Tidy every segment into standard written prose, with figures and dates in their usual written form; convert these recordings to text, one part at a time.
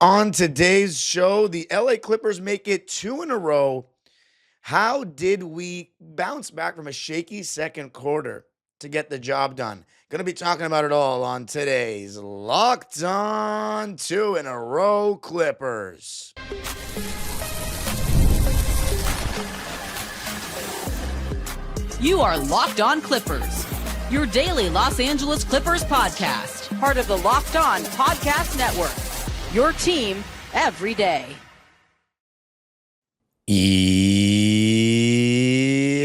On today's show, the LA Clippers make it two in a row. How did we bounce back from a shaky second quarter to get the job done? Going to be talking about it all on today's Locked On Two in a Row Clippers. You are Locked On Clippers, your daily Los Angeles Clippers podcast, part of the Locked On Podcast Network. Your team every day.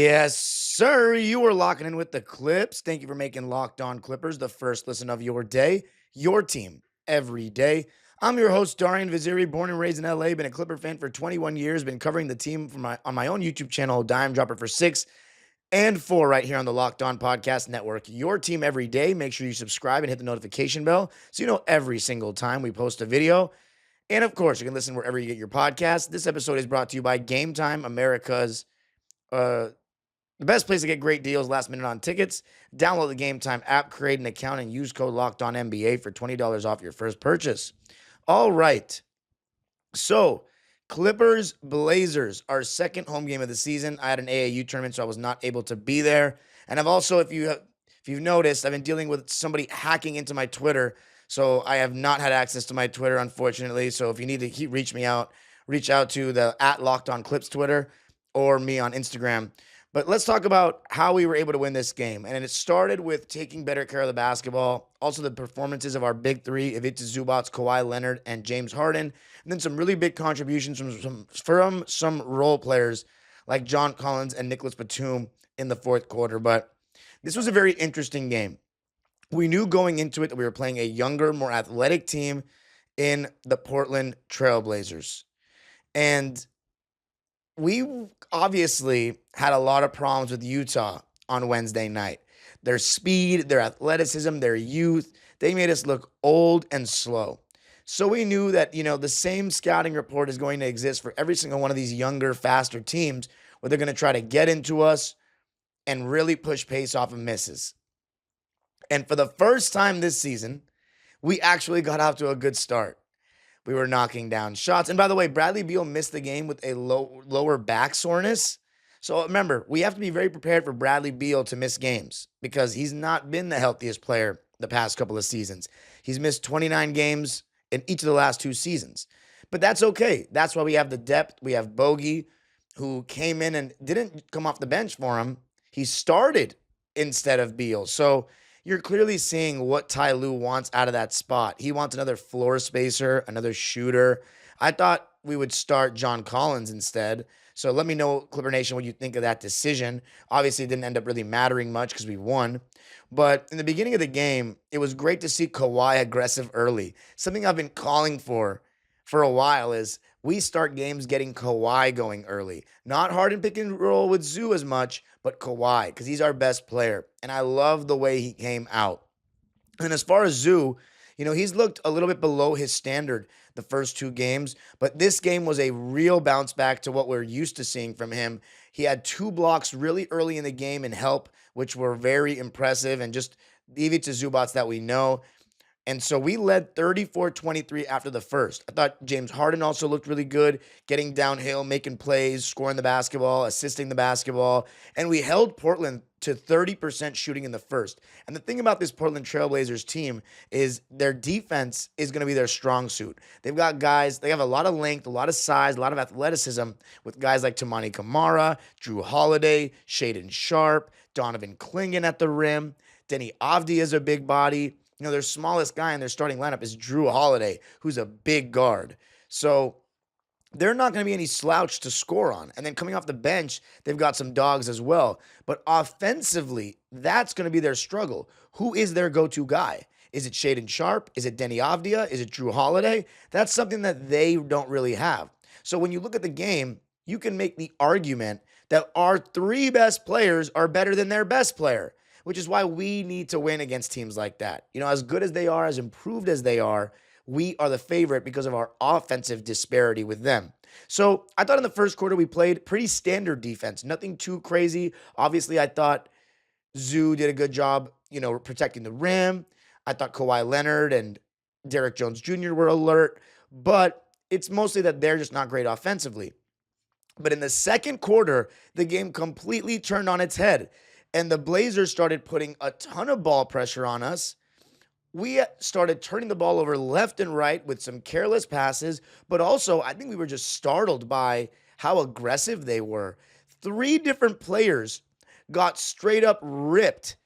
Yes, sir. You are locking in with the Clips. Thank you for making Locked On Clippers the first listen of your day. Your team every day. I'm your host, Darian Vaziri, born and raised in LA. Been a Clipper fan for 21 years. Been covering the team on my own YouTube channel, Dime Dropper, for 6 and 4 right here on the Locked On Podcast Network. Your team every day. Make sure you subscribe and hit the notification bell so you know every single time we post a video. And of course, you can listen wherever you get your podcast. This episode is brought to you by Game Time, America's the best place to get great deals last minute on tickets. Download the Game Time app, create an account, and use code LOCKEDONNBA for $20 off your first purchase. All right. So, Clippers Blazers, our second home game of the season. I had an AAU tournament, so I was not able to be there. And I've also, if you've noticed, I've been dealing with somebody hacking into my Twitter. So I have not had access to my Twitter, unfortunately. So if you need to reach out to the @LockedOnClips Twitter or me on Instagram. But let's talk about how we were able to win this game. And it started with taking better care of the basketball. Also the performances of our big three, Ivica Zubac, Kawhi Leonard, and James Harden. And then some really big contributions from some role players like John Collins and Nicholas Batum in the fourth quarter. But this was a very interesting game. We knew going into it that we were playing a younger, more athletic team in the Portland Trailblazers. And we obviously had a lot of problems with Utah on Wednesday night. Their speed, their athleticism, their youth, they made us look old and slow. So we knew that, the same scouting report is going to exist for every single one of these younger, faster teams where they're going to try to get into us and really push pace off of misses. And for the first time this season, we actually got off to a good start. We were knocking down shots. And by the way, Bradley Beal missed the game with a lower back soreness. So remember, we have to be very prepared for Bradley Beal to miss games because he's not been the healthiest player the past couple of seasons. He's missed 29 games in each of the last 2 seasons. But that's okay. That's why we have the depth. We have Bogey, who came in and didn't come off the bench for him. He started instead of Beal. So you're clearly seeing what Ty Lue wants out of that spot. He wants another floor spacer, another shooter. I thought we would start John Collins instead. So let me know, Clipper Nation, what you think of that decision. Obviously, it didn't end up really mattering much because we won. But in the beginning of the game, it was great to see Kawhi aggressive early. Something I've been calling for a while is we start games getting Kawhi going early. Not Harden pick and roll with Zoo as much, but Kawhi, because he's our best player. And I love the way he came out. And as far as Zoo, he's looked a little bit below his standard the first 2 games, but this game was a real bounce back to what we're used to seeing from him. He had 2 blocks really early in the game and help, which were very impressive, and just the Ivica Zubac that we know. And so we led 34-23 after the first. I thought James Harden also looked really good, getting downhill, making plays, scoring the basketball, assisting the basketball. And we held Portland to 30% shooting in the first. And the thing about this Portland Trailblazers team is their defense is going to be their strong suit. They've got guys, they have a lot of length, a lot of size, a lot of athleticism with guys like Toumani Camara, Drew Holiday, Shaedon Sharpe, Donovan Clingan at the rim. Denny Avdia is a big body. Their smallest guy in their starting lineup is Drew Holiday, who's a big guard. So they're not going to be any slouch to score on. And then coming off the bench, they've got some dogs as well. But offensively, that's going to be their struggle. Who is their go-to guy? Is it Shaedon Sharpe? Is it Denny Avdia? Is it Drew Holiday? That's something that they don't really have. So when you look at the game, you can make the argument that our 3 best players are better than their best player, which is why we need to win against teams like that. As good as they are, as improved as they are, we are the favorite because of our offensive disparity with them. So I thought in the first quarter we played pretty standard defense, nothing too crazy. Obviously, I thought Zoo did a good job, protecting the rim. I thought Kawhi Leonard and Derrick Jones Jr. were alert. but it's mostly that they're just not great offensively. But in the second quarter, the game completely turned on its head, and the Blazers started putting a ton of ball pressure on us. We started turning the ball over left and right with some careless passes, but also I think we were just startled by how aggressive they were. Three different players got straight up ripped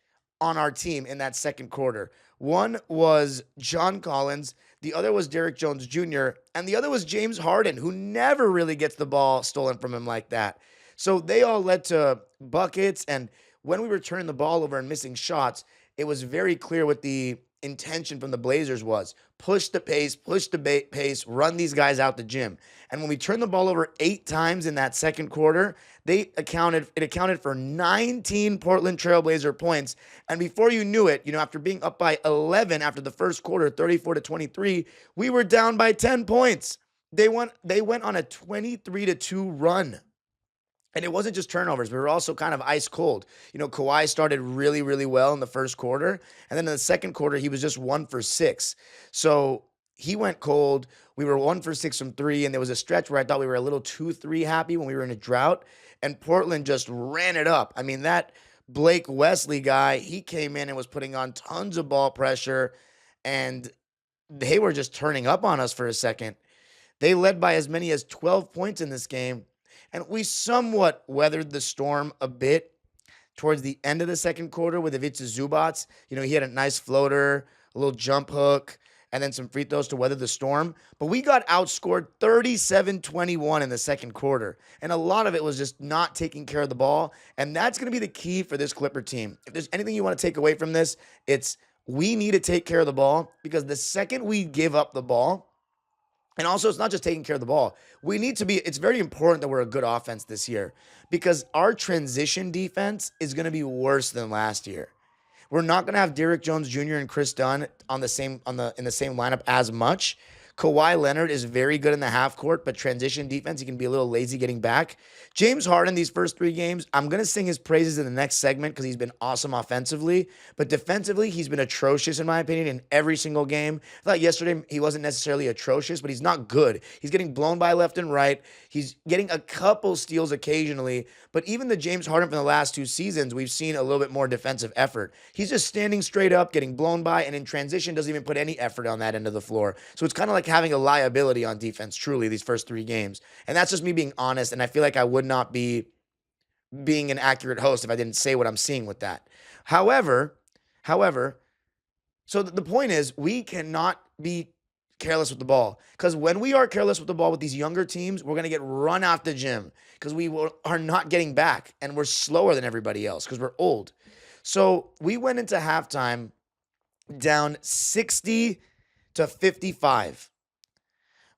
on our team in that second quarter. One was John Collins, the other was Derrick Jones Jr., and the other was James Harden, who never really gets the ball stolen from him like that. So they all led to buckets, and when we were turning the ball over and missing shots, it was very clear what the intention from the Blazers was: push the pace, run these guys out the gym. And when we turned the ball over 8 times in that second quarter, it accounted for 19 Portland Trailblazer points. And before you knew it, after being up by 11 after the first quarter, 34-23, we were down by 10 points. They went on a 23-2 run. And it wasn't just turnovers. We were also kind of ice cold. Kawhi started really, really well in the first quarter. And then in the second quarter, he was just 1 for 6. So he went cold. We were 1 for 6 from 3. And there was a stretch where I thought we were a little 2-3 happy when we were in a drought. And Portland just ran it up. I mean, that Blake Wesley guy, he came in and was putting on tons of ball pressure. And they were just turning up on us for a second. They led by as many as 12 points in this game. And we somewhat weathered the storm a bit towards the end of the second quarter with Ivica Zubac. He had a nice floater, a little jump hook, and then some free throws to weather the storm. But we got outscored 37-21 in the second quarter. And a lot of it was just not taking care of the ball. And that's going to be the key for this Clipper team. If there's anything you want to take away from this, it's we need to take care of the ball, because the second we give up the ball, and also, it's not just taking care of the ball. It's very important that we're a good offense this year, because our transition defense is going to be worse than last year. We're not going to have Derrick Jones Jr. and Chris Dunn in the same lineup as much. Kawhi Leonard is very good in the half court, but transition defense, he can be a little lazy getting back. James Harden, these first 3 games, I'm going to sing his praises in the next segment because he's been awesome offensively. But defensively, he's been atrocious, in my opinion, in every single game. I thought yesterday he wasn't necessarily atrocious, but he's not good. He's getting blown by left and right. He's getting a couple steals occasionally. But even the James Harden from the last 2 seasons, we've seen a little bit more defensive effort. He's just standing straight up, getting blown by, and in transition doesn't even put any effort on that end of the floor. So it's kind of like having a liability on defense, truly, these first 3 games. And that's just me being honest, and I feel like I would not be being an accurate host if I didn't say what I'm seeing with that. However, so the point is, we cannot be careless with the ball, because when we are careless with the ball with these younger teams, we're going to get run out the gym because are not getting back, and we're slower than everybody else because we're old. So we went into halftime down 60-55.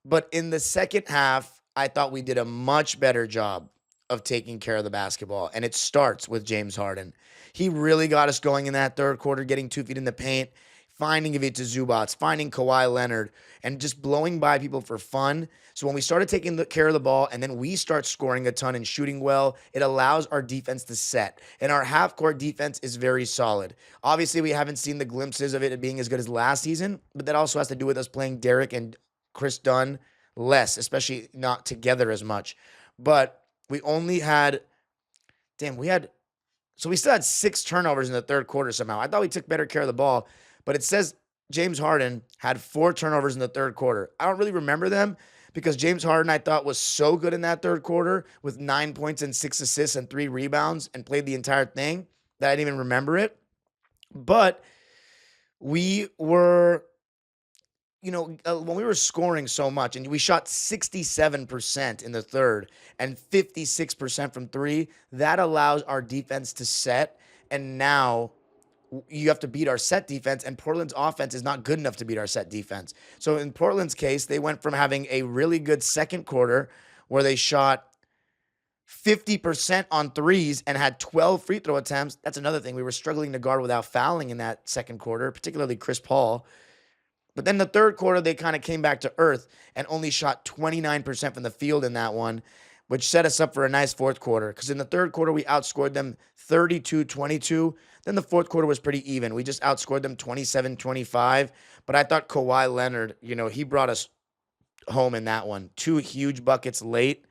But in the second half, I thought we did a much better job of taking care of the basketball. And it starts with James Harden. He really got us going in that third quarter, getting 2 feet in the paint, finding Ivica Zubac, finding Kawhi Leonard, and just blowing by people for fun. So when we started taking care of the ball and then we start scoring a ton and shooting well, it allows our defense to set. And our half-court defense is very solid. Obviously, we haven't seen the glimpses of it being as good as last season, but that also has to do with us playing Derrick and Chris Dunn less, especially not together as much. But we only had, we still had 6 turnovers in the third quarter somehow. I thought we took better care of the ball, but it says James Harden had 4 turnovers in the third quarter. I don't really remember them because James Harden, I thought, was so good in that third quarter with 9 points and 6 assists and 3 rebounds and played the entire thing that I didn't even remember it. But we were, when we were scoring so much, and we shot 67% in the third and 56% from 3, that allows our defense to set. And now you have to beat our set defense, and Portland's offense is not good enough to beat our set defense. So in Portland's case, they went from having a really good second quarter where they shot 50% on threes and had 12 free throw attempts. That's another thing. We were struggling to guard without fouling in that second quarter, particularly Chris Paul. But then the third quarter, they kind of came back to earth and only shot 29% from the field in that one, which set us up for a nice fourth quarter. Because in the third quarter, we outscored them 32-22. Then the fourth quarter was pretty even. We just outscored them 27-25. But I thought Kawhi Leonard, he brought us home in that one. 2 huge buckets late,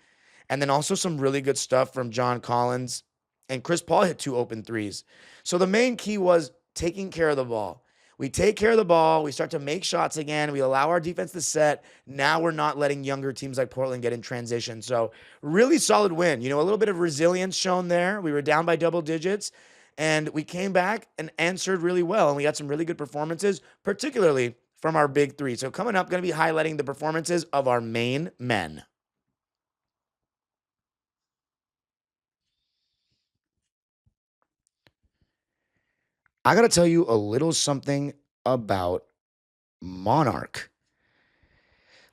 and then also some really good stuff from John Collins, and Chris Paul hit 2 open threes. So the main key was taking care of the ball. We take care of the ball, we start to make shots again, we allow our defense to set. Now we're not letting younger teams like Portland get in transition. So really solid win. A little bit of resilience shown there. We were down by double digits, and we came back and answered really well, and we got some really good performances, particularly from our big three. So coming up, going to be highlighting the performances of our main men. I got to tell you a little something about Monarch.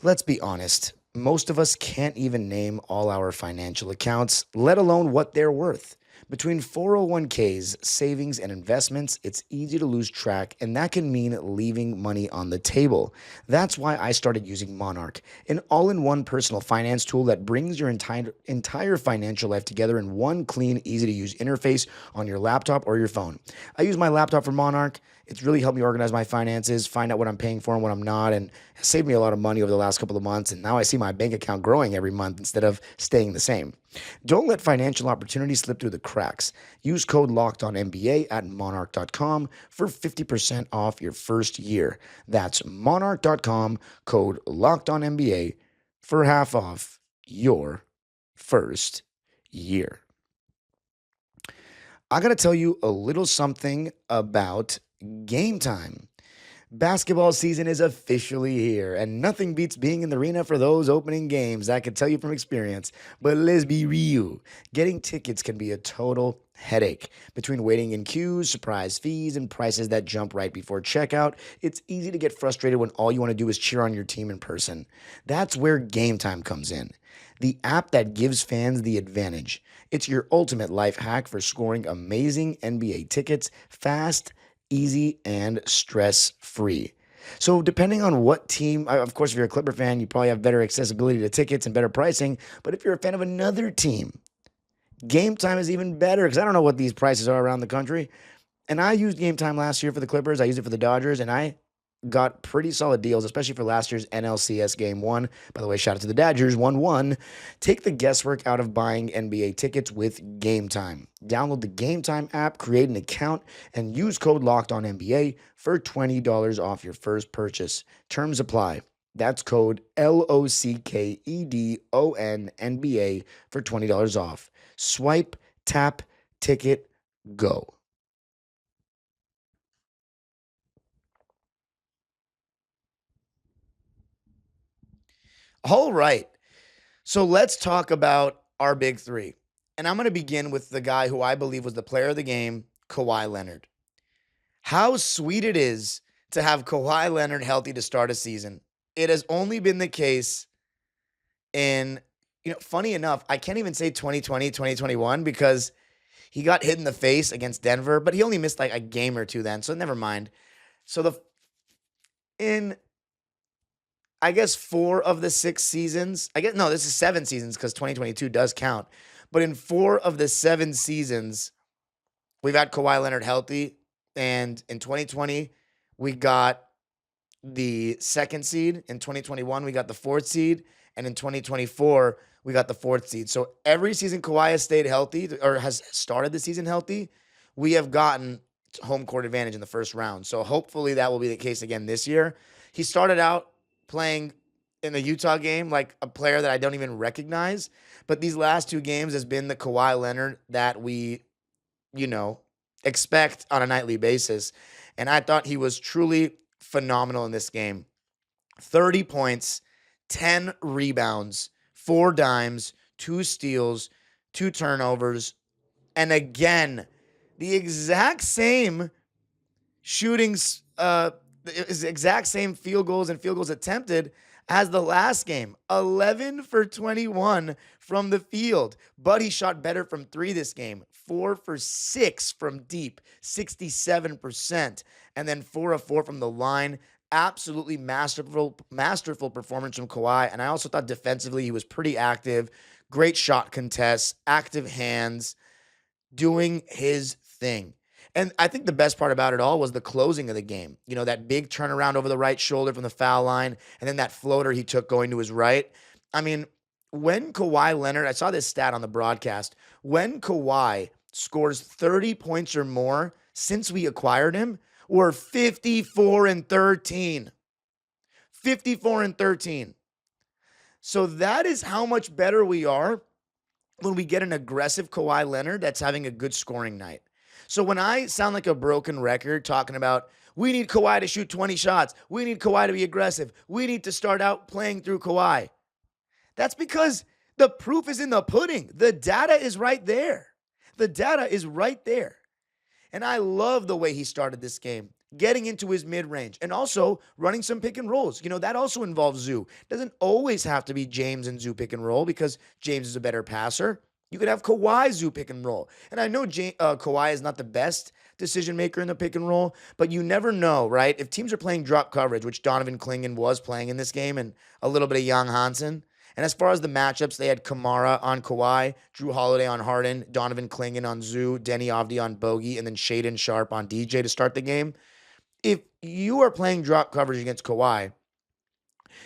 Let's be honest, most of us can't even name all our financial accounts, let alone what they're worth. Between 401ks, savings, and investments, it's easy to lose track, and that can mean leaving money on the table. That's why I started using Monarch, an all-in-one personal finance tool that brings your entire financial life together in one clean, easy-to-use interface on your laptop or your phone. I use my laptop for Monarch. It's really helped me organize my finances, find out what I'm paying for and what I'm not, and it saved me a lot of money over the last couple of months, and now I see my bank account growing every month instead of staying the same. Don't let financial opportunities slip through the cracks. Use code LOCKEDONNBA at monarch.com for 50% off your first year. That's monarch.com, code LOCKEDONNBA for half off your first year. I got to tell you a little something about Game Time. Basketball season is officially here, and nothing beats being in the arena for those opening games. I can tell you from experience, but let's be real. Getting tickets can be a total headache. Between waiting in queues, surprise fees, and prices that jump right before checkout, it's easy to get frustrated when all you want to do is cheer on your team in person. That's where Game Time comes in, the app that gives fans the advantage. It's your ultimate life hack for scoring amazing NBA tickets fast, easy, and stress-free. So depending on what team, of course, if you're a Clipper fan, you probably have better accessibility to tickets and better pricing. But if you're a fan of another team, Game Time is even better because I don't know what these prices are around the country. And I used Game Time last year for the Clippers. I used it for the Dodgers, and I got pretty solid deals, especially for last year's NLCS Game 1. By the way, shout out to the Dodgers, 1-1. Take the guesswork out of buying NBA tickets with Game Time. Download the Game Time app, create an account, and use code LOCKEDONNBA for $20 off your first purchase. Terms apply. That's code LOCKEDONNBA for $20 off. Swipe, tap, ticket, go. All right. So let's talk about our big three. And I'm going to begin with the guy who I believe was the player of the game, Kawhi Leonard. How sweet it is to have Kawhi Leonard healthy to start a season. It has only been the case in, funny enough, I can't even say 2020, 2021 because he got hit in the face against Denver, but he only missed like a game or two then, so never mind. So in I guess 4 of the 6 seasons, this is 7 seasons because 2022 does count. But in 4 of the 7 seasons, we've had Kawhi Leonard healthy. And in 2020, we got the 2nd seed. In 2021, we got the 4th seed. And in 2024, we got the 4th seed. So every season Kawhi has stayed healthy or has started the season healthy, we have gotten home court advantage in the first round. So hopefully that will be the case again this year. He started out playing in the Utah game like a player that I don't even recognize. But these last 2 games has been the Kawhi Leonard that we, expect on a nightly basis. And I thought he was truly phenomenal in this game. 30 points, 10 rebounds, 4 dimes, 2 steals, 2 turnovers. And again, the exact same shootings, exact same field goals and field goals attempted as the last game. 11 for 21 from the field, but he shot better from 3 this game. 4 for 6 from deep, 67%, and then 4 of 4 from the line. Absolutely masterful performance from Kawhi. And I also thought defensively he was pretty active. Great shot contests, active hands, doing his thing. And I think the best part about it all was the closing of the game. That big turnaround over the right shoulder from the foul line, and then that floater he took going to his right. I mean, when Kawhi Leonard, I saw this stat on the broadcast, when Kawhi scores 30 points or more since we acquired him, we're 54-13. 54-13. So that is how much better we are when we get an aggressive Kawhi Leonard that's having a good scoring night. So when I sound like a broken record talking about we need Kawhi to shoot 20 shots, we need Kawhi to be aggressive, we need to start out playing through Kawhi, that's because the proof is in the pudding. The data is right there. The data is right there. And I love the way he started this game, getting into his mid-range and also running some pick and rolls. That also involves Zoo. Doesn't always have to be James and Zoo pick and roll because James is a better passer. You could have Kawhi Zoo pick and roll. And I know Kawhi is not the best decision maker in the pick and roll, but you never know, right? If teams are playing drop coverage, which Donovan Clingan was playing in this game, and a little bit of Jan Hansen. And as far as the matchups, they had Kamara on Kawhi, Drew Holiday on Harden, Donovan Clingan on Zoo, Denny Avdi on Bogey, and then Shaedon Sharpe on DJ to start the game. If you are playing drop coverage against Kawhi,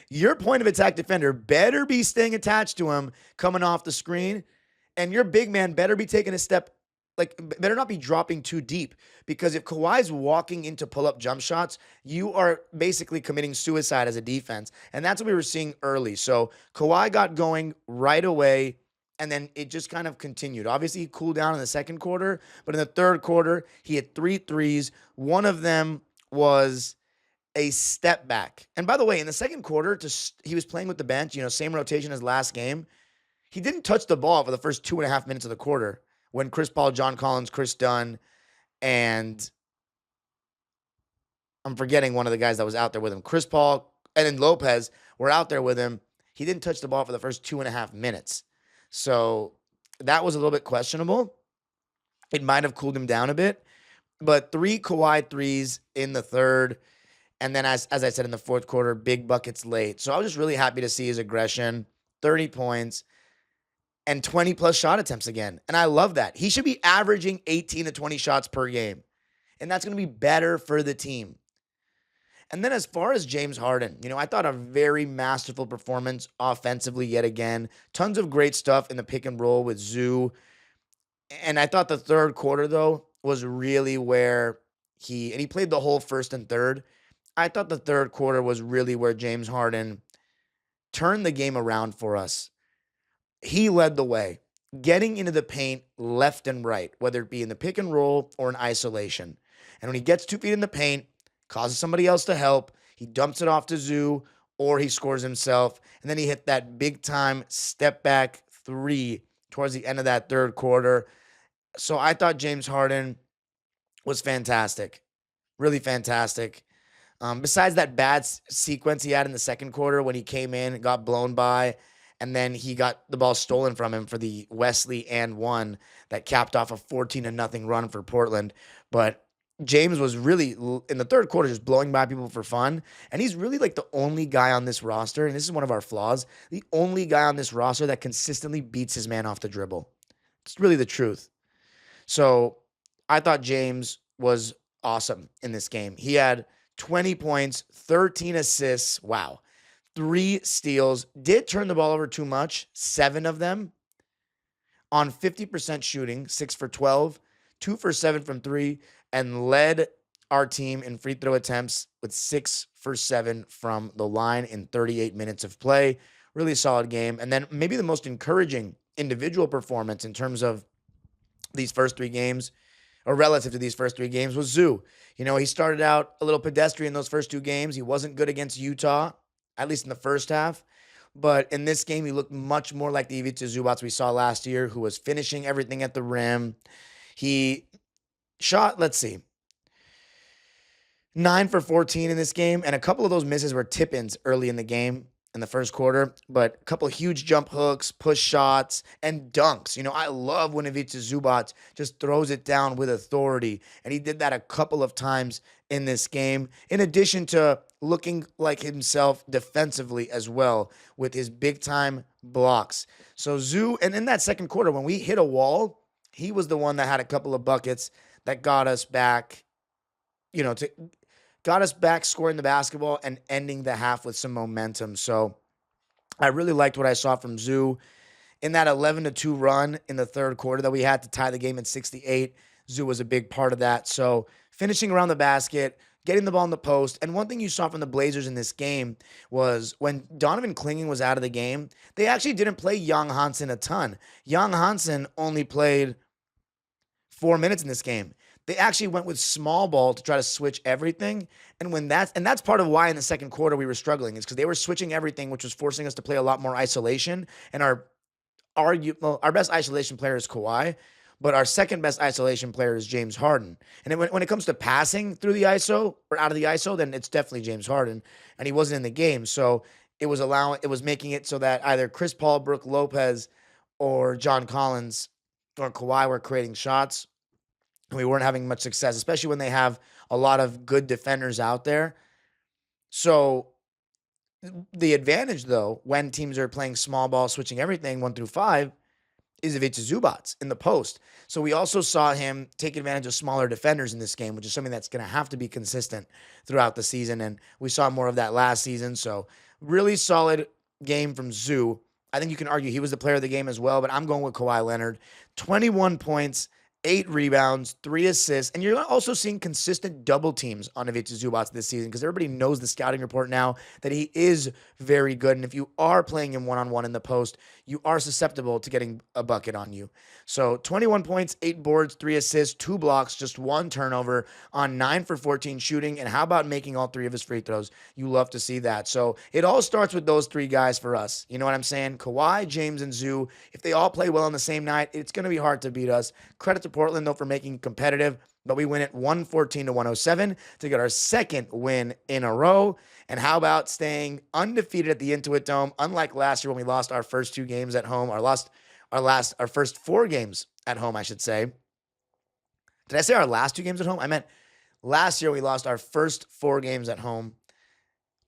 your point of attack defender better be staying attached to him coming off the screen, and your big man better be taking a step, better not be dropping too deep, because if Kawhi's walking into pull-up jump shots, you are basically committing suicide as a defense, and that's what we were seeing early. So Kawhi got going right away, and then it just kind of continued. Obviously, he cooled down in the second quarter, but in the third quarter, he had 3 threes. One of them was a step back. And by the way, in the second quarter, he was playing with the bench, same rotation as last game. He didn't touch the ball for the first 2.5 minutes of the quarter when Chris Paul, John Collins, Chris Dunn, and I'm forgetting one of the guys that was out there with him. Chris Paul and then Lopez were out there with him. He didn't touch the ball for the first 2.5 minutes. So that was a little bit questionable. It might have cooled him down a bit. But 3 Kawhi threes in the third. And then, as I said, in the fourth quarter, big buckets late. So I was just really happy to see his aggression, 30 points, and 20-plus shot attempts again. And I love that. He should be averaging 18 to 20 shots per game. And that's going to be better for the team. And then as far as James Harden, I thought a very masterful performance offensively yet again. Tons of great stuff in the pick and roll with Zoo. And I thought the third quarter, though, was really where he played the whole first and third. I thought the third quarter was really where James Harden turned the game around for us. He led the way, getting into the paint left and right, whether it be in the pick and roll or in isolation. And when he gets 2 feet in the paint, causes somebody else to help, he dumps it off to Zoo, or he scores himself. And then he hit that big-time step-back 3 towards the end of that third quarter. So I thought James Harden was fantastic, really fantastic. Besides that bad sequence he had in the second quarter when he came in and got blown by, and then he got the ball stolen from him for the Wesley and 1 that capped off a 14-0 run for Portland. But James was really, in the third quarter, just blowing by people for fun. And he's really like the only guy on this roster, and this is one of our flaws, the only guy on this roster that consistently beats his man off the dribble. It's really the truth. So I thought James was awesome in this game. He had 20 points, 13 assists. Wow. 3 steals. Did turn the ball over too much. 7 of them on 50% shooting, 6 for 12, 2 for 7 from 3, and led our team in free throw attempts with 6 for 7 from the line in 38 minutes of play. Really solid game. And then maybe the most encouraging individual performance in terms of these first 3 games, or relative to these first 3 games, was Zoo. He started out a little pedestrian those first 2 games. He wasn't good against Utah, at least in the first half. But in this game, he looked much more like the Ivica Zubac we saw last year, who was finishing everything at the rim. He shot, 9 for 14 in this game, and a couple of those misses were tip-ins early in the game in the first quarter, but a couple of huge jump hooks, push shots, and dunks. I love when Ivica Zubac just throws it down with authority, and he did that a couple of times in this game, in addition to looking like himself defensively as well with his big-time blocks. So Zoo, and in that second quarter, when we hit a wall, he was the one that had a couple of buckets that got us back, got us back scoring the basketball and ending the half with some momentum. So I really liked what I saw from Zoo in that 11-2 run in the third quarter that we had to tie the game at 68. Zoo was a big part of that. So finishing around the basket, getting the ball in the post. And one thing you saw from the Blazers in this game was when Donovan Klinging was out of the game, they actually didn't play Young Hansen a ton. Young Hansen only played 4 minutes in this game. They actually went with small ball to try to switch everything. And that's part of why in the second quarter we were struggling, is because they were switching everything, which was forcing us to play a lot more isolation. And our best isolation player is Kawhi, but our second best isolation player is James Harden. And when it comes to passing through the ISO or out of the ISO, then it's definitely James Harden, and he wasn't in the game. So it was making it so that either Chris Paul, Brook Lopez, or John Collins or Kawhi were creating shots, and we weren't having much success, especially when they have a lot of good defenders out there. So the advantage, though, when teams are playing small ball, switching everything 1 through 5, is Ivica Zubac in the post. So we also saw him take advantage of smaller defenders in this game, which is something that's going to have to be consistent throughout the season. And we saw more of that last season. So really solid game from Zoo. I think you can argue he was the player of the game as well, but I'm going with Kawhi Leonard. 21 points, 8 rebounds, 3 assists, and you're also seeing consistent double teams on Ivica Zubac this season because everybody knows the scouting report now that he is very good. And if you are playing him one-on-one in the post, you are susceptible to getting a bucket on you. So 21 points, 8 boards, 3 assists, 2 blocks, just 1 turnover on 9 for 14 shooting. And how about making all 3 of his free throws? You love to see that. So it all starts with those 3 guys for us. You know what I'm saying? Kawhi, James, and Zoo. If they all play well on the same night, it's going to be hard to beat us. Credit to Portland, though, for making it competitive. But we win it 114-107 to get our second win in a row. And how about staying undefeated at the Intuit Dome? Unlike last year when we lost our first 2 games at home, our first 4 games at home, I should say. Did I say our last 2 games at home? I meant last year we lost our first 4 games at home.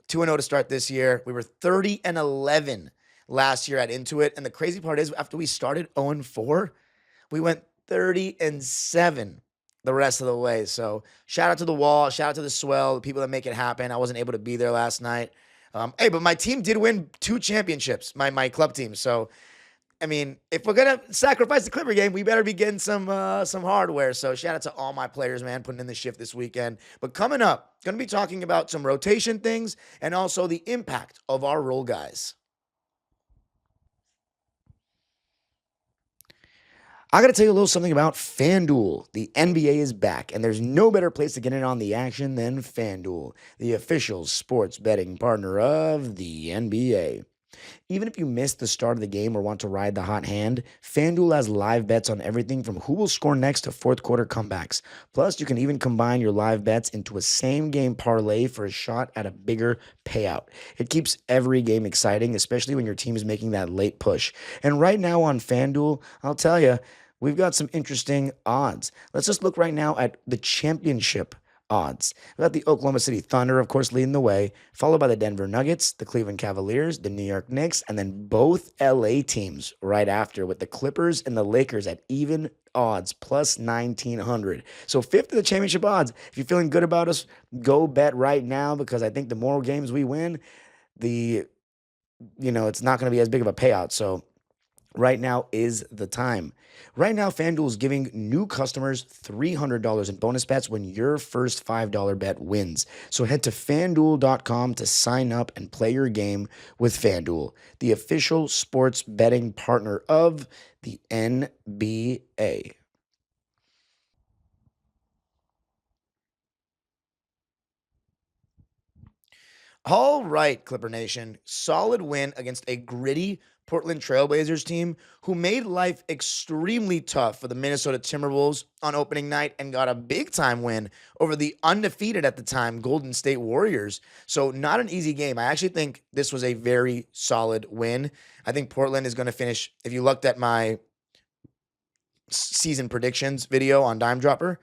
2-0 to start this year. We were 30-11 last year at Intuit. And the crazy part is, after we started 0-4, we went 30-7 the rest of the way. So shout out to the Wall, shout out to the Swell, the people that make it happen. I wasn't able to be there last night. Hey, but my team did win 2 championships, my club team. So, I mean, if we're going to sacrifice the Clipper game, we better be getting some hardware. So shout out to all my players, man, putting in the shift this weekend. But coming up, going to be talking about some rotation things and also the impact of our role guys. I got to tell you a little something about FanDuel. The NBA is back, and there's no better place to get in on the action than FanDuel, the official sports betting partner of the NBA. Even if you missed the start of the game or want to ride the hot hand, FanDuel has live bets on everything from who will score next to fourth quarter comebacks. Plus, you can even combine your live bets into a same-game parlay for a shot at a bigger payout. It keeps every game exciting, especially when your team is making that late push. And right now on FanDuel, I'll tell you, we've got some interesting odds. Let's just look right now at the championship odds. We got the Oklahoma City Thunder, of course, leading the way, followed by the Denver Nuggets, the Cleveland Cavaliers, the New York Knicks, and then both LA teams right after, with the Clippers and the Lakers at even odds, plus 1,900. So fifth of the championship odds. If you're feeling good about us, go bet right now, because I think the more games we win, it's not going to be as big of a payout. So right now is the time. Right now, FanDuel is giving new customers $300 in bonus bets when your first $5 bet wins. So head to FanDuel.com to sign up and play your game with FanDuel, the official sports betting partner of the NBA. All right, Clipper Nation. Solid win against a gritty Portland Trailblazers team who made life extremely tough for the Minnesota Timberwolves on opening night and got a big-time win over the undefeated at the time Golden State Warriors. So not an easy game. I actually think this was a very solid win. I think Portland is going to finish, if you looked at my season predictions video on Dime Dropper,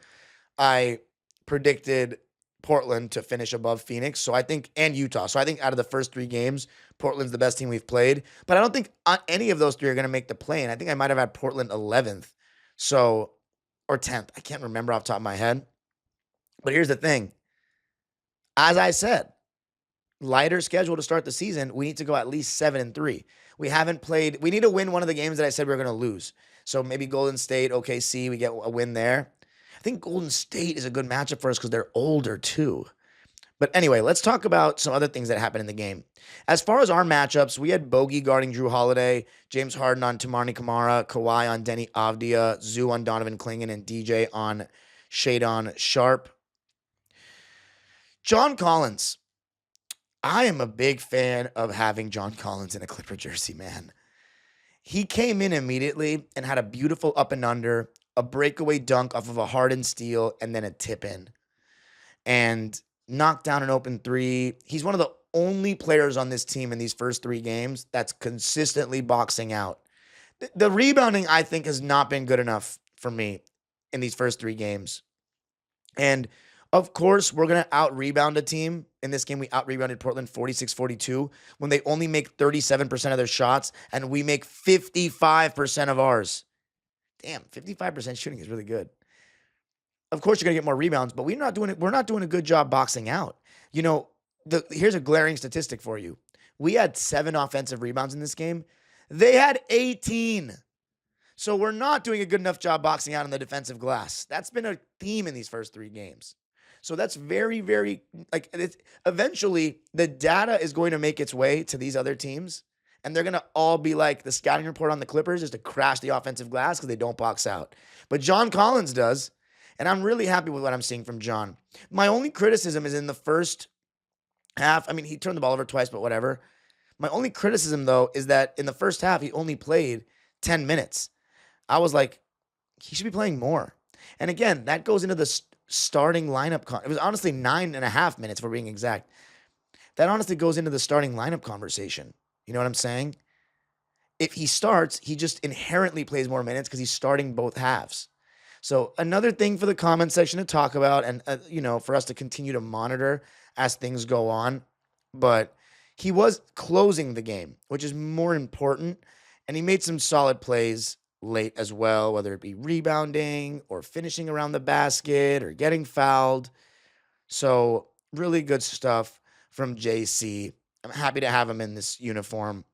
I predicted Portland to finish above Phoenix. So I think, and Utah. So I think out of the first 3 games, Portland's the best team we've played. But I don't think any of those 3 are going to make the play. And I think I might have had Portland 11th. So or 10th. I can't remember off the top of my head. But here's the thing. As I said, lighter schedule to start the season. We need to go at least 7-3. We haven't played. We need to win one of the games that I said we were going to lose. So maybe Golden State, OKC, we get a win there. I think Golden State is a good matchup for us because they're older too. But anyway, let's talk about some other things that happened in the game. As far as our matchups, we had Bogey guarding Drew Holiday, James Harden on Tamani Kamara, Kawhi on Denny Avdia, Zoo on Donovan Clingan, and DJ on Shadon Sharp. John Collins. I am a big fan of having John Collins in a Clipper jersey, man. He came in immediately and had a beautiful up and under, a breakaway dunk off of a Harden steal, and then a tip in. And knocked down an open three. He's one of the only players on this team in these first 3 games that's consistently boxing out. The rebounding, I think, has not been good enough for me in these first 3 games. And of course, we're going to out-rebound a team. In this game, we out-rebounded Portland 46-42 when they only make 37% of their shots, and we make 55% of ours. Damn, 55% shooting is really good. Of course, you're going to get more rebounds, but we're not doing a good job boxing out. You know, here's a glaring statistic for you. We had 7 offensive rebounds in this game. They had 18. So we're not doing a good enough job boxing out on the defensive glass. That's been a theme in these first 3 games. So that's very, very, eventually the data is going to make its way to these other teams, and they're going to all be like, the scouting report on the Clippers is to crash the offensive glass because they don't box out. But John Collins does, and I'm really happy with what I'm seeing from John. My only criticism is in the first half. I mean, he turned the ball over twice, but whatever. My only criticism, though, is that in the first half, he only played 10 minutes. I was like, he should be playing more. And again, that goes into the starting lineup. It was honestly 9.5 minutes, for being exact. That honestly goes into the starting lineup conversation. You know what I'm saying? If he starts, he just inherently plays more minutes because he's starting both halves. So another thing for the comment section to talk about, and for us to continue to monitor as things go on. But he was closing the game, which is more important, and he made some solid plays late as well, whether it be rebounding or finishing around the basket or getting fouled. So really good stuff from JC. I'm happy to have him in this uniform.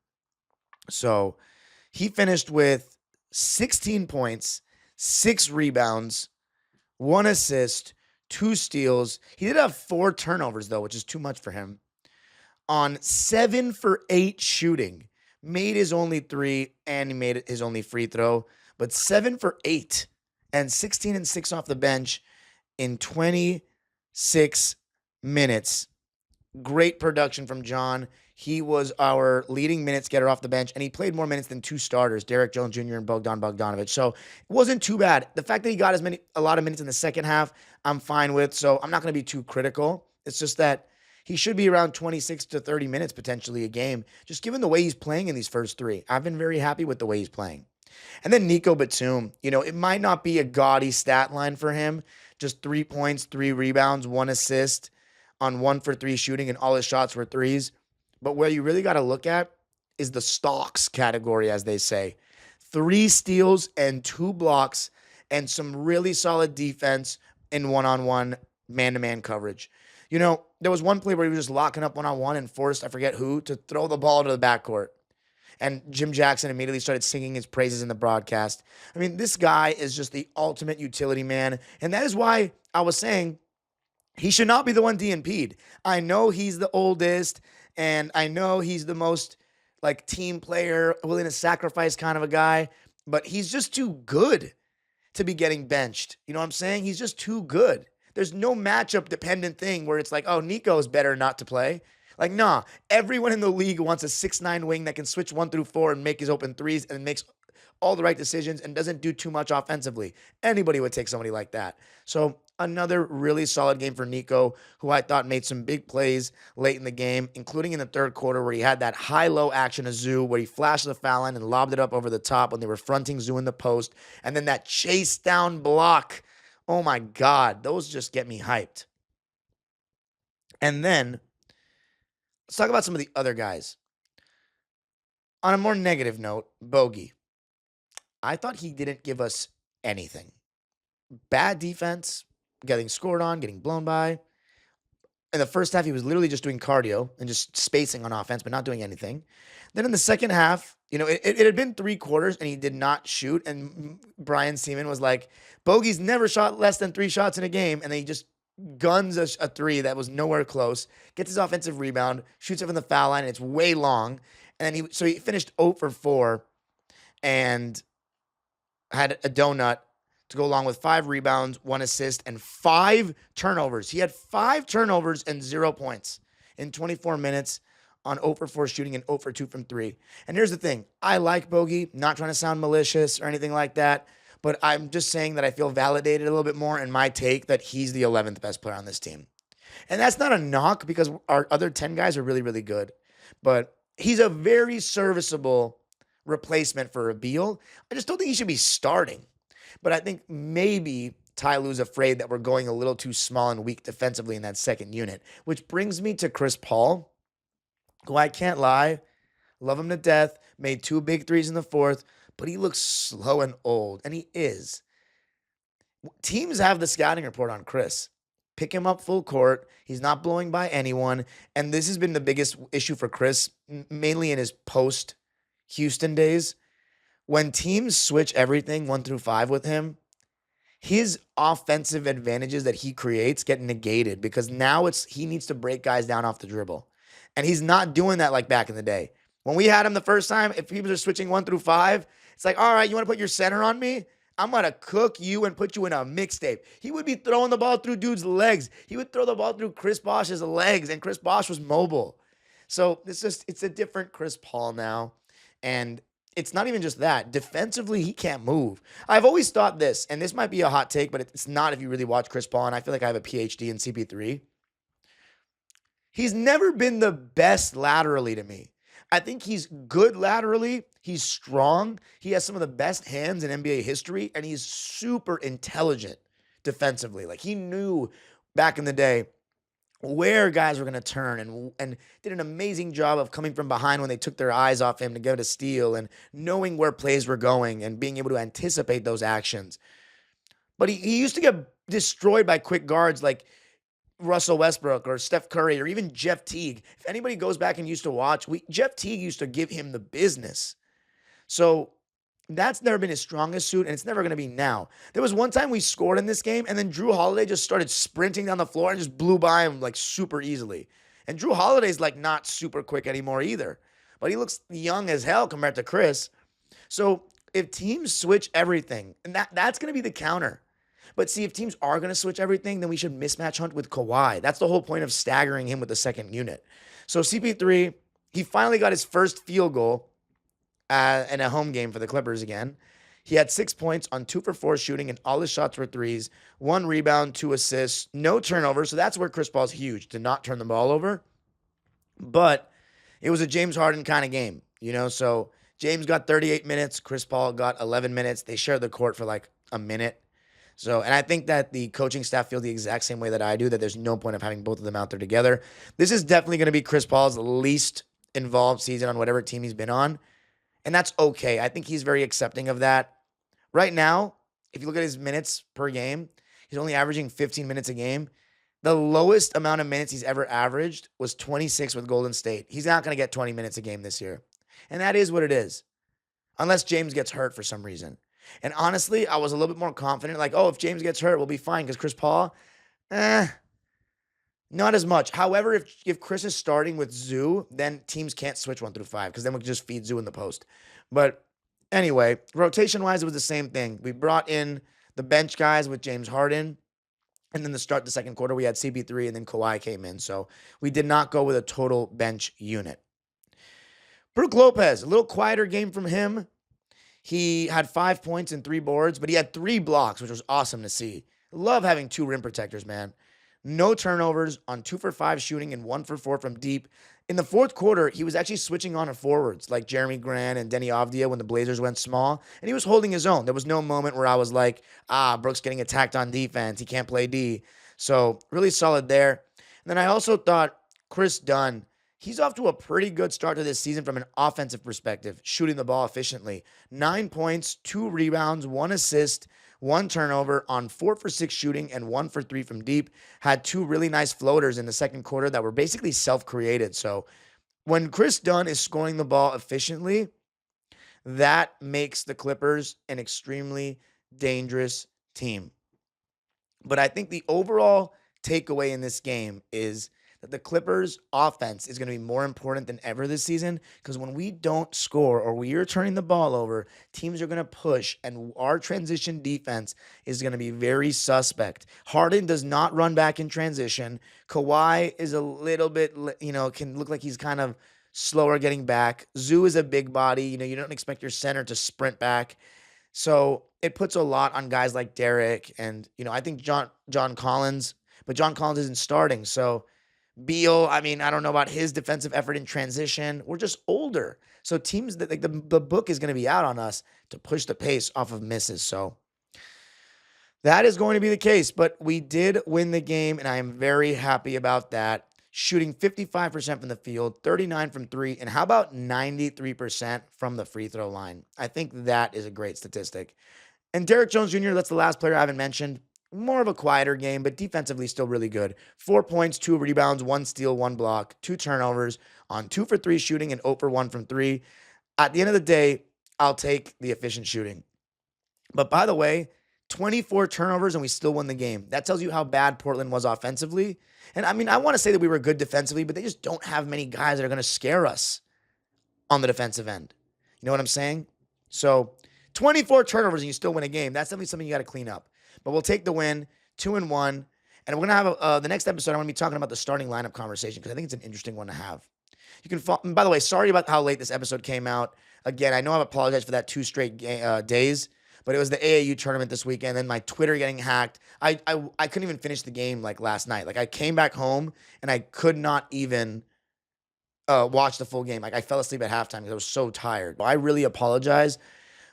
So he finished with 16 points, 6 rebounds, 1 assist, 2 steals. He did have 4 turnovers, though, which is too much for him. On 7 for 8 shooting. Made his only 3, and he made his only free throw. But 7 for 8 and 16 and 6 off the bench in 26 minutes. Great production from John. He was our leading minutes getter off the bench, and he played more minutes than 2 starters, Derek Jones Jr. and Bogdan Bogdanovic. So it wasn't too bad. The fact that he got a lot of minutes in the second half, I'm fine with. So I'm not going to be too critical. It's just that he should be around 26 to 30 minutes potentially a game, just given the way he's playing in these first 3. I've been very happy with the way he's playing. And then Nico Batum, it might not be a gaudy stat line for him, just 3 points, 3 rebounds, 1 assist on 1 for 3 shooting, and all his shots were threes. But where you really got to look at is the stocks category, as they say. 3 steals and 2 blocks and some really solid defense in one-on-one man-to-man coverage. There was one play where he was just locking up one-on-one and forced, I forget who, to throw the ball to the backcourt. And Jim Jackson immediately started singing his praises in the broadcast. I mean, this guy is just the ultimate utility man. And that is why I was saying he should not be the one DNP'd. I know he's the oldest, and I know he's the most team player, willing to sacrifice kind of a guy, but he's just too good to be getting benched. You know what I'm saying? He's just too good. There's no matchup dependent thing where it's like, oh, Nico's better not to play. Nah, everyone in the league wants a 6'9" wing that can switch 1 through 4 and make his open threes and makes all the right decisions and doesn't do too much offensively. Anybody would take somebody like that. So another really solid game for Nico, who I thought made some big plays late in the game, including in the third quarter where he had that high-low action of Zoo where he flashed the foul line and lobbed it up over the top when they were fronting Zoo in the post. And then that chase down block. Oh my God, those just get me hyped. And then let's talk about some of the other guys. On a more negative note, Bogey. I thought he didn't give us anything. bad defense, getting scored on, getting blown by. In the first half, he was literally just doing cardio and just spacing on offense, but not doing anything. Then in the second half, it had been 3 quarters and he did not shoot. And Brian Seaman was like, Bogey's never shot less than 3 shots in a game. And then he just guns a three that was nowhere close, gets his offensive rebound, shoots it from the foul line, and it's way long. And then he finished 0 for 4 and had a donut to go along with 5 rebounds, 1 assist, and 5 turnovers. He had 5 turnovers and 0 points in 24 minutes on 0 for 4 shooting and 0 for 2 from 3. And here's the thing. I like Bogey, not trying to sound malicious or anything like that, but I'm just saying that I feel validated a little bit more in my take that he's the 11th best player on this team. And that's not a knock because our other 10 guys are really, really good. But he's a very serviceable replacement for Beal. I just don't think he should be starting. But I think maybe Ty Lue's afraid that we're going a little too small and weak defensively in that second unit, which brings me to Chris Paul, who I can't lie, love him to death, made 2 big threes in the fourth, but he looks slow and old, and he is. Teams have the scouting report on Chris. Pick him up full court. He's not blowing by anyone, and this has been the biggest issue for Chris, mainly in his post-Houston days. When teams switch everything 1 through 5 with him, his offensive advantages that he creates get negated because now he needs to break guys down off the dribble. And he's not doing that like back in the day. When we had him the first time, if people are switching 1 through 5, it's like, all right, you want to put your center on me? I'm going to cook you and put you in a mixtape. He would be throwing the ball through dudes' legs. He would throw the ball through Chris Bosh's legs, and Chris Bosh was mobile. So it's a different Chris Paul now. And it's not even just that. Defensively, he can't move. I've always thought this, and this might be a hot take, but it's not if you really watch Chris Paul, and I feel like I have a PhD in CP3. He's never been the best laterally to me. I think he's good laterally. He's strong. He has some of the best hands in NBA history, and he's super intelligent defensively. Like, he knew back in the day where guys were going to turn and did an amazing job of coming from behind when they took their eyes off him to get a steal and knowing where plays were going and being able to anticipate those actions. But he used to get destroyed by quick guards like Russell Westbrook or Steph Curry or even Jeff Teague. If anybody goes back and used to watch, Jeff Teague used to give him the business. So that's never been his strongest suit, and it's never going to be now. There was one time we scored in this game, and then Drew Holiday just started sprinting down the floor and just blew by him like super easily. And Drew Holiday's like not super quick anymore either, but he looks young as hell compared to Chris. So if teams switch everything, and that's going to be the counter. But see, if teams are going to switch everything, then we should mismatch hunt with Kawhi. That's the whole point of staggering him with the second unit. So CP3, he finally got his first field goal in a home game for the Clippers again. He had 6 points on 2 for 4 shooting, and all his shots were threes. 1 rebound, 2 assists, no turnovers. So that's where Chris Paul's huge, to not turn the ball over. But it was a James Harden kind of game, So James got 38 minutes. Chris Paul got 11 minutes. They shared the court for like a minute. So, and I think that the coaching staff feel the exact same way that I do, that there's no point of having both of them out there together. This is definitely going to be Chris Paul's least involved season on whatever team he's been on. And that's okay. I think he's very accepting of that. Right now, if you look at his minutes per game, he's only averaging 15 minutes a game. The lowest amount of minutes he's ever averaged was 26 with Golden State. He's not going to get 20 minutes a game this year. And that is what it is. Unless James gets hurt for some reason. And honestly, I was a little bit more confident. Like, if James gets hurt, we'll be fine. Because Chris Paul, not as much. However, if Chris is starting with Zoo, then teams can't switch 1 through 5 because then we can just feed Zoo in the post. But anyway, rotation-wise, it was the same thing. We brought in the bench guys with James Harden. And then to start the second quarter, we had CP3 and then Kawhi came in. So we did not go with a total bench unit. Brook Lopez, a little quieter game from him. He had 5 points and 3 boards, but he had 3 blocks, which was awesome to see. Love having 2 rim protectors, man. No turnovers on 2 for 5 shooting and 1 for 4 from deep. In the fourth quarter, he was actually switching on to forwards like Jeremy Grant and Denny Avdia when the Blazers went small, and he was holding his own. There was no moment where I was like, Brook's getting attacked on defense. He can't play D. So really solid there. And then I also thought Chris Dunn, he's off to a pretty good start to this season from an offensive perspective, shooting the ball efficiently. 9 points, 2 rebounds, 1 assist, 1 turnover on 4 for 6 shooting and 1 for 3 from deep. Had 2 really nice floaters in the second quarter that were basically self-created. So when Chris Dunn is scoring the ball efficiently, that makes the Clippers an extremely dangerous team. But I think the overall takeaway in this game is that the Clippers' offense is going to be more important than ever this season, because when we don't score or we are turning the ball over, teams are going to push, and our transition defense is going to be very suspect. Harden does not run back in transition. Kawhi is a little bit, can look like he's kind of slower getting back. Zoo is a big body. You don't expect your center to sprint back. So it puts a lot on guys like Derek and, I think John Collins, but John Collins isn't starting. So Beal, I don't know about his defensive effort in transition. We're just older. So teams that the book is going to be out on us to push the pace off of misses. So that is going to be the case, but we did win the game and I am very happy about that. Shooting 55% from the field, 39 from 3, and how about 93% from the free throw line? I think that is a great statistic. And Derek Jones Jr., that's the last player I haven't mentioned. More of a quieter game, but defensively still really good. 4 points, 2 rebounds, 1 steal, 1 block, 2 turnovers on 2 for 3 shooting and 0 for 1 from 3. At the end of the day, I'll take the efficient shooting. But by the way, 24 turnovers and we still won the game. That tells you how bad Portland was offensively. And I want to say that we were good defensively, but they just don't have many guys that are going to scare us on the defensive end. You know what I'm saying? So 24 turnovers and you still win a game. That's definitely something you got to clean up. But we'll take the win, 2-1. And we're going to have the next episode, I'm going to be talking about the starting lineup conversation because I think it's an interesting one to have. You can follow, by the way, sorry about how late this episode came out. Again, I know I've apologized for that 2 straight days. But it was the AAU tournament this weekend, and my Twitter getting hacked. I couldn't even finish the game last night. I came back home and I could not even watch the full game. I fell asleep at halftime because I was so tired. I really apologize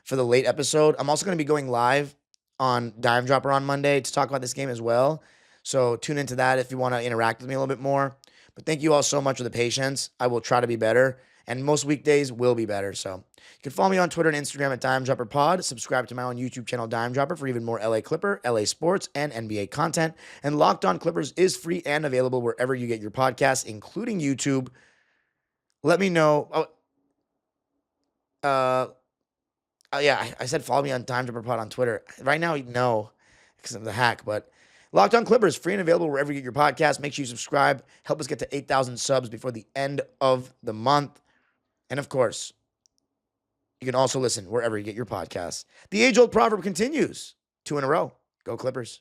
for the late episode. I'm also going to be going live on Dime Dropper on Monday to talk about this game as well. So tune into that if you want to interact with me a little bit more. But thank you all so much for the patience. I will try to be better. And most weekdays will be better. So you can follow me on Twitter and Instagram at Dime Dropper Pod. Subscribe to my own YouTube channel, Dime Dropper, for even more LA Clipper, LA sports, and NBA content. And Locked On Clippers is free and available wherever you get your podcasts, including YouTube. Let me know. Yeah, I said follow me on Dime Dropper Pod on Twitter. Right now, no, because of the hack. But Locked On Clippers, free and available wherever you get your podcast. Make sure you subscribe. Help us get to 8,000 subs before the end of the month. And of course, you can also listen wherever you get your podcasts. The age-old proverb continues. 2 in a row. Go Clippers.